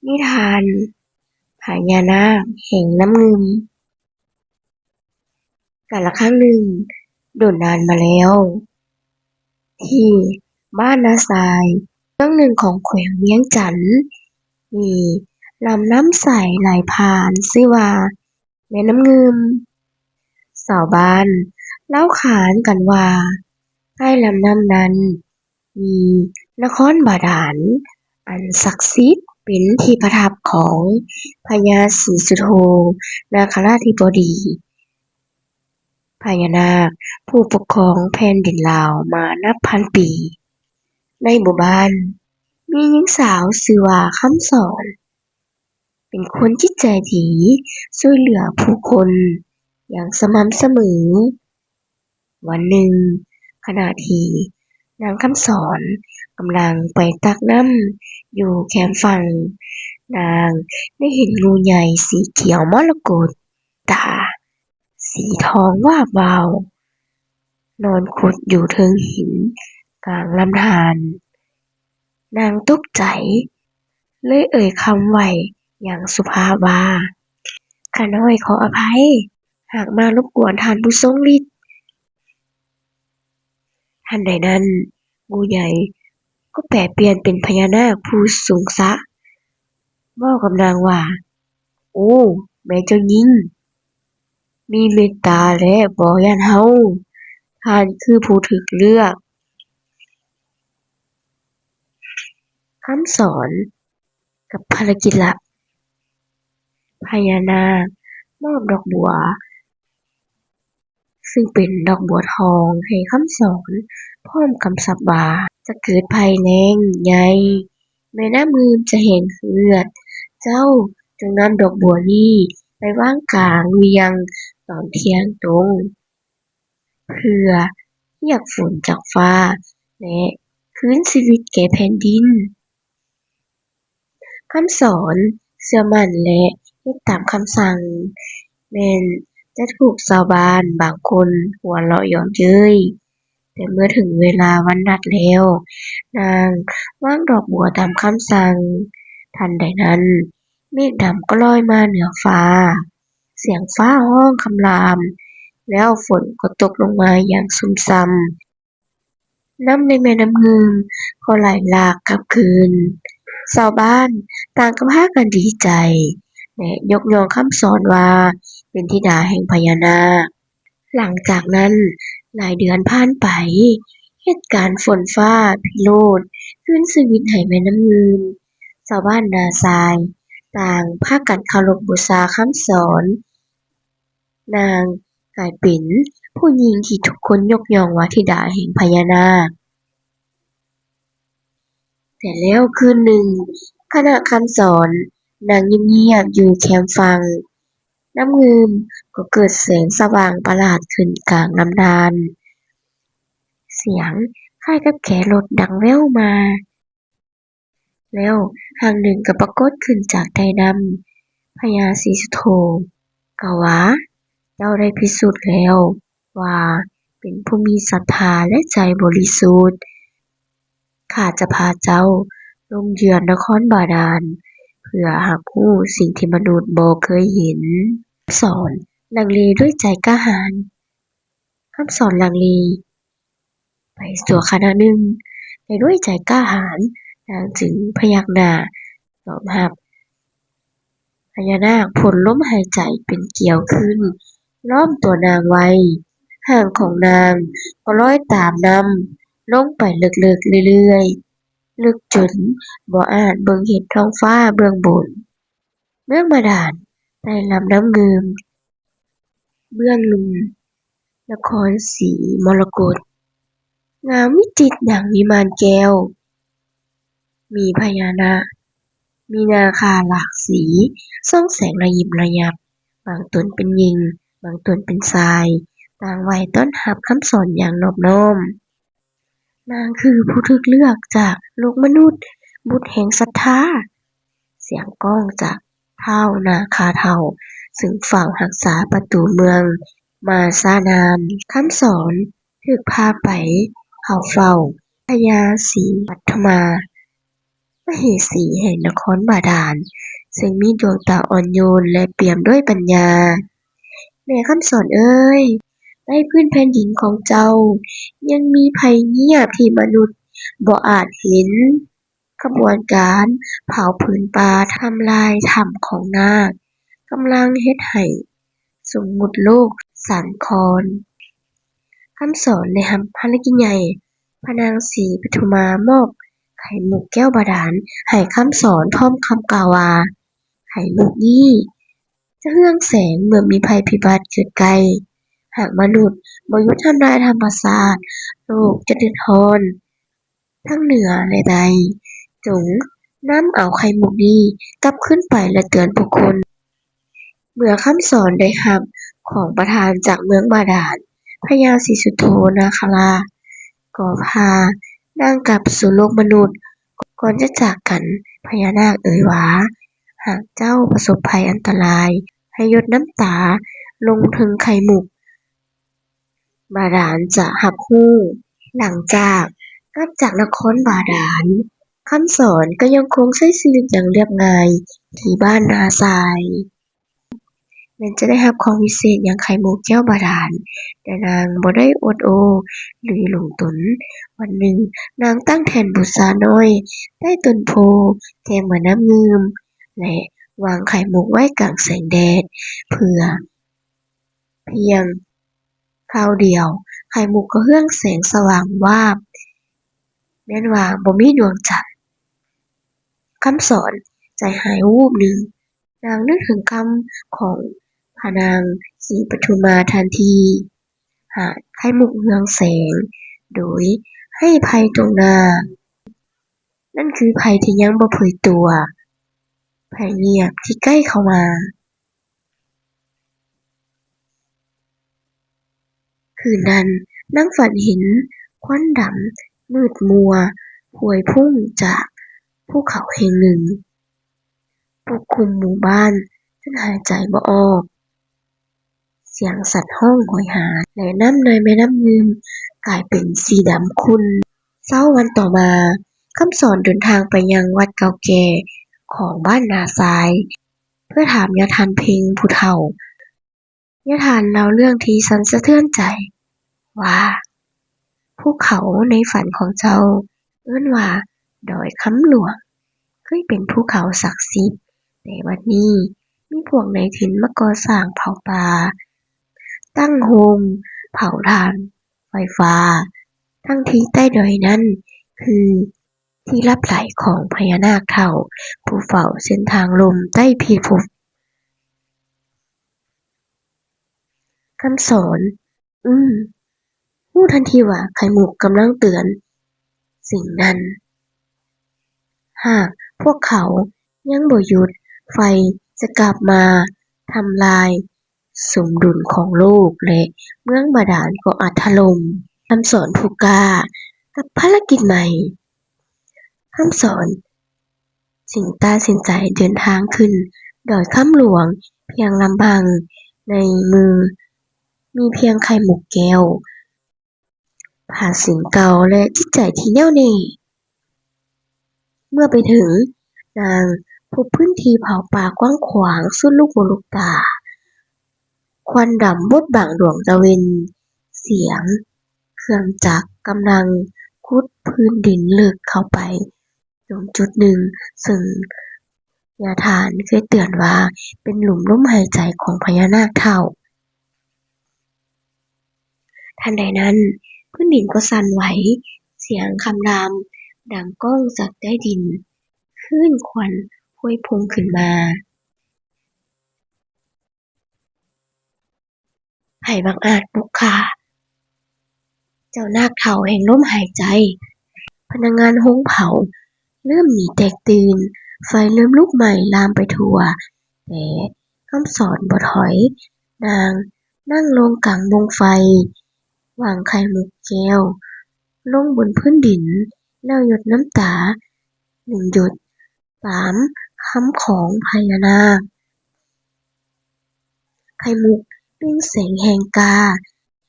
นิทานพญานาคแห่งน้ำเงิมกาลครั้งหนึ่งโดนนานมาแล้วที่บ้านนาทรายเมืองหนึ่งของแขวงเวียงจันทน์มีลำน้ำใสไหลผ่านชื่อว่าแม่น้ำเงิมชาวบ้านเล่าขานกันว่าใต้ลำน้ำนั้นมีนครบาดาลอันศักดิ์สิทธิ์เป็นที่ประทับของพญาศรีสุโธนาคราธิบดีพญานาคผู้ปกครองแผ่นดินลาวมานับพันปีในหมู่บ้านมีหญิงสาวชื่อว่าคำสอนเป็นคนจิตใจดีช่วยเหลือผู้คนอย่างสม่ำเสมอวันหนึ่งขณะที่นางคำสอนกำลังไปตักน้ำอยู่แคมป์ฝั่งนางได้เห็นงูใหญ่สีเขียวมรกตตาสีทองวาบวาวนอนขดอยู่เทิงหินกลางลำธารนางตกใจเลยเอ่ยคำไว้อย่างสุภาพว่าข้าน้อยขออภัยหากมารบกวนท่านผู้ทรงฤทธิ์ทันใดนั้นงูใหญ่ก็แปลเปลี่ยนเป็นพญานาคผู้สูงศักดิ์เว้ากับนางว่าโอ้แม่เจ้าหญิงมีเมตตาและบ่ย้านเราท่านคือผู้ถูกเลือกคำสอนกับภารกิจลับพญานาคมอบดอกบัวซึ่งเป็นดอกบัวทองให้คำสอนพร้อมคำสาปว่าจะเกิดภัยแล้งใหญ่แม่น้ำมืมจะแห้งเหือดเจ้าจงนำดอกบัวนี้ไปวางกลางเวียงตอนเที่ยงตรงเพื่อเรียกฝนจากฟ้าและคืนชีวิตแก่แผ่นดินคำสอนเชื่อมั่นและเฮ็ดตามคำสั่งแม้นจะถูกชาวบ้านบางคนหัวเราะเยาะเย้ยแต่เมื่อถึงเวลาวันนัดแล้วนางวางดอกบัวตามคำสั่งทันใดนั้นเมฆดำก็ลอยมาเหนือฟ้าเสียงฟ้าร้องคำรามแล้วฝนก็ตกลงมาอย่างซุ่มซ่ำน้ำในแม่น้ำฮือก็ไหลหลากกลับคืนชาวบ้านต่างก็พากันดีใจและยกย่องคำสอนว่าเป็นธิดาแห่งพญานาคหลังจากนั้นหลายเดือนผ่านไปเหตุการณ์ฝนฟ้าพิโรธคืนชีวิตให้แม่น้ำฮือชาวบ้านนาทรายต่างพากันเคารพบูชาคำสอนนางกลายเป็นผู้หญิงที่ทุกคนยกย่องว่าธิดาแห่งพญานาค แต่แล้วคืนหนึ่งขณะคำสอนนั่งเงียบๆอยู่แคมป์ฟังน้ำมืมก็เกิดแสงสว่างประหลาดขึ้นกลางลำธารเสียงคล้ายกับแขรถดังแว่วมาแล้วร่างหนึ่งก็ปรากฏขึ้นจากใต้น้ำพญาศรีสุโธกล่าวว่าเจ้าได้พิสูจน์แล้วว่าเป็นผู้มีศรัทธาและใจบริสุทธิ์ข้าจะพาเจ้าลงเยือนนครบาดาลเพื่อหารู้สิ่งที่มนุษย์บ่เคยเห็นสอนลังเลด้วยใจกล้าหาญคำสอนลังเลไปชั่วขณะหนึ่งแต่ด้วยใจกล้าหาญนางจึงพยักหน้าตอบรับพญานาคพ่นลมหายใจเป็นเกลียวขึ้นล้อมตัวนางไว้หางของนางก็ลอยตามนำลงไปลึกๆเรื่อยๆลึกจนบ่อาจเบิ่งเห็นท้องฟ้าเบื้องบนเมืองบาดาลใต้ลำน้ำเงิมเบื้องลึกนครศรีมรกตงามวิจิตรดั่งวิมานแก้วมีพญานาคมีนาคาหลากสีส่องแสงระยิบระยับบางตนเป็นหญิงบางตนเป็นชายต่างไหว้ต้อนรับคำสอนอย่างนอบน้อมนางคือผู้ถูกเลือกจากโลกมนุษย์บุตรแห่งศรัทธาเสียงก้องจากท้าวนาคาเฒ่าซึ่งเฝ้ารักษาประตูเมืองมาช้านานคำสอนถูกพาไปเข้าเฝ้าพญาศรีปัทมา มเหสีแห่งนครบาดาลซึ่งมีดวงตาอ่อนโยนและเปี่ยมด้วยปัญญาแม่คำสอนเอ๋ยในพื้นแผ่นดินของเจ้ายังมีภัยเงียบที่มนุษย์บ่อาจเห็นขบวนการเผาผืนป่าทำลายถ้ำของนาคกำลังเฮ็ดให้สมมุติโลกสั่นคลอนคำสอนได้รับภารกิจใหญ่พระนางศรีปทุมามอบไข่มุกแก้วบาดาลให้คำสอนพร้อมคำกล่าวว่าไข่มุกนี้จะเรืองแสงเมื่อมีภัยพิบัติเกิดใกล้หากมนุษย์บ่หยุดทำลายธรรมชาติโลกจะเดือดร้อนทั้งเหนือและใดจงนำเอาไข่มุกนี้กลับคืนไปและเตือนผู้คน เมื่อคำสอนได้รับของประทานจากเมืองบาดาลพญาศรีสุโธนาคราชก็พานางกลับสู่โลกมนุษย์ก่อนจะจากกันพญานาคเอ่ยว่าหากเจ้าประสบภัยอันตรายให้หยดน้ำตาลงถึงไข่มุกบาดาลจะรับรู้หลังจากกลับจากนครบาดาลคำสอนก็ยังคงใช้ชีวิตอย่างเรียบง่ายที่บ้านนาทรายแม้จะได้รับของวิเศษอย่างไข่มุกแก้วบาดาลแต่นางบ่ได้อดโอหรือหลงตนวันหนึ่งนางตั้งแท่นบูชาน้อยใต้ต้นโพธิ์แทนเหมือนน้ำยืมและวางไข่มุกไว้กลางแสงแดดเพื่อเพียงคราวเดียวไข่มุกก็เรืองแสงสว่างวาบแม้นว่าบ่มีดวงจันทร์คำสอนใจหายวูบหนึ่งนางนึกถึงคำของพระนางศรีปทุมาทันทีหากไข่มุกเรืองแสงโดยให้ภัยตรงหน้านั่นคือภัยที่ยังบ่เผยตัวภัยเงียบที่ใกล้เข้ามาคืนนั้นนางฝันเห็นควันดำมืดมัวพวยพุ่งจากภูเขาแห่งหนึ่งปกคลุมหมู่บ้านจนหายใจบ่ออกเสียงสัตว์ร้องโหยหาและน้ำในแม่น้ำยืมกลายเป็นสีดำขุ่นเช้าวันต่อมาคำสอนเดินทางไปยังวัดเก่าแก่ของบ้านนาทรายเพื่อถามยาทานเพ็งผู้เฒ่ายาทานเล่าเรื่องที่สั่นสะเทือนใจว่าภูเขาในฝันของเจ้าเอิ้นว่าดอยคำหลวงเคยเป็นภูเขาศักดิ์สิทธิ์แต่บัดนี้มีพวกนายถิ่นมาก่อสร้างเผาป่าตั้งโฮมเผาถ่านไฟฟ้าทั้งที่ใต้ดอยนั้นคือที่ลับใหลของพญานาคเฒ่าผู้เฝ้าเส้นทางลมใต้พิภพคำสอนรู้ทันทีว่าไข่มุกกำลังเตือนสิ่งนั้นหากพวกเขายังบ่หยุดไฟจะกลับมาทำลายสมดุลของโลกและเมืองบาดาลก็อาจถล่มคำสอนผู้กล้ากับภารกิจใหม่คำสอนจึงตัดสินใจเดินทางขึ้นดอยคำหลวงเพียงลำพังในมือมีเพียงไข่มุกแก้วผ้าสิญจน์เก่าและจิตใจที่แน่วแน่เมื่อไปถึงนางพบพื้นที่เผาป่ากว้างขวางสุดลูกหูลูกตาควันดำบดบังดวงตะเวนเสียงเครื่องจักรกำลังขุดพื้นดินลึกเข้าไปตรงจุดหนึ่งซึ่งยาทานเคยเตือนว่าเป็นหลุมลมหายใจของพญานาคเฒ่าทันใดนั้นพื้นดินก็สั่นไหวเสียงคำรามดังก้องจากใต้ดินคลื่นควันพวยพุ่งขึ้นมาไผบังอาจบุกค่าเจ้านาคเฒ่าแห่งลมหายใจพนักงานโรงเผาเริ่มหนีแตกตื่นไฟเริ่มลุกไหม้ลามไปทั่วแต่คำสอนบ่ถอยนางนั่งลงกลางวงไฟวางไข่มุกแก้วลงบนพื้นดินแล้วหยดน้ำตา1หยดตามคำของพญานาคไข่มุกเปล่งแสงแห่งกา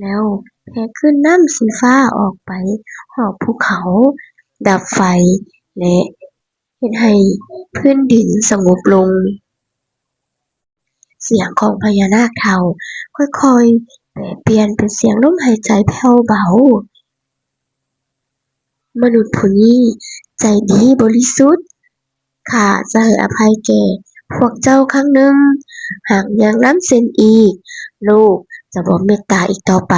แล้วแผ่คลื่นน้ำสีฟ้าออกไปรอบภูเขาดับไฟและ เฮ็ดให้พื้นดินสงบลง เสียงของพญานาคเฒ่าค่อยๆแปรเปลี่ยนเป็นเสียงลมหายใจแผ่วเบา มนุษย์ผู้นี้ใจดีบริสุทธิ์ ข้าจะให้อภัยแก่พวกเจ้าครั้งหนึ่ง หากยังล้ำเส้นอีก โลกจะบ่เมตตาอีกต่อไป